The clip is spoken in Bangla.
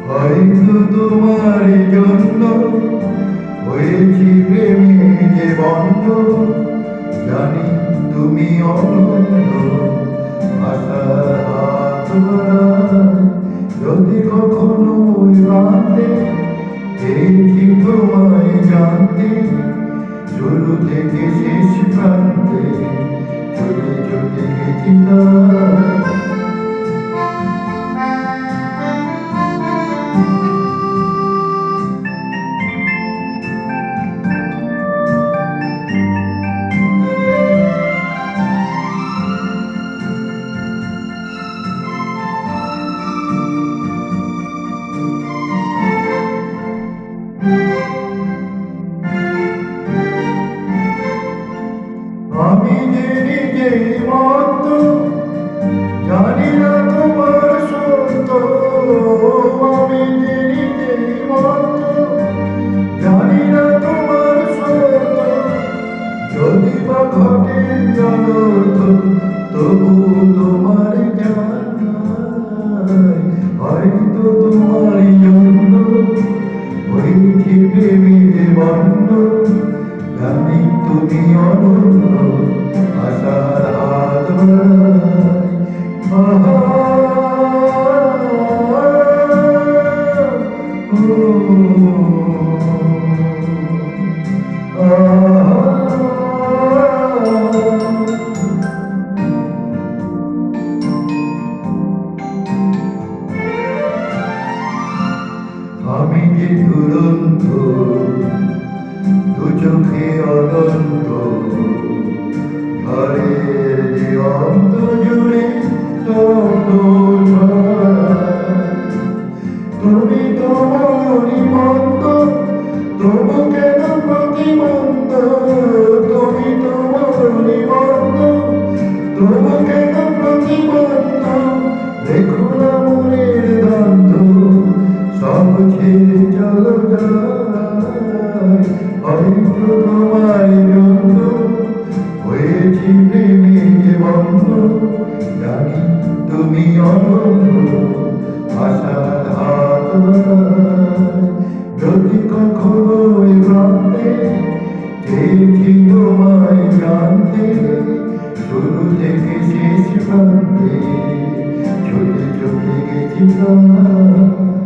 হয়তো তোমার জন্য হয়েছি প্রেমে যে বন্ধ, জানি তুমি অনন্য আশার হাত বাড়ায়। যদি কখনো রাতে দেখি তোমায় জানতে, শুরু থেকে শেষ প্রান্তে চলে চলে গেছি তাই। আমি যে নিজেই মত জানি না তোমার সত্য, আমি যে নিজেই মত জানি না তোমার সত্য। যদি বা ঘটে অনর্থ তবু তোমার জানাই, হয়তো তোমার জন্য হয়েছি প্রেমে বন্ধ, জানি তুমি অনন্য আশার হাত বাড়ায়। আহা, আমি যে দুরন্ত দু চোখে অনন্ত, ঘরের যে অন্ত জুড়ে শব্দ ছড়ায়। তুমি তো মনি মন্দ, তবু কেন প্রতিবন্ধ? তুমি তো মনি মন্দ, তবু কেন প্রতিবন্ধ? দেখো না মনের দ্বন্দ্ব, সব ছেড়ে চলো যাই। হয়তো তোমার জন্য হয়েছি প্রেমে যে বন্ধ, জানি তুমি অনন্য আশার হাত বাড়ায়। যদি কখনো প্রান্তে চেয়েছি তোমায় জানতে, শুরু থেকে শেষ প্রান্তে চলে চলে গেছি তাই।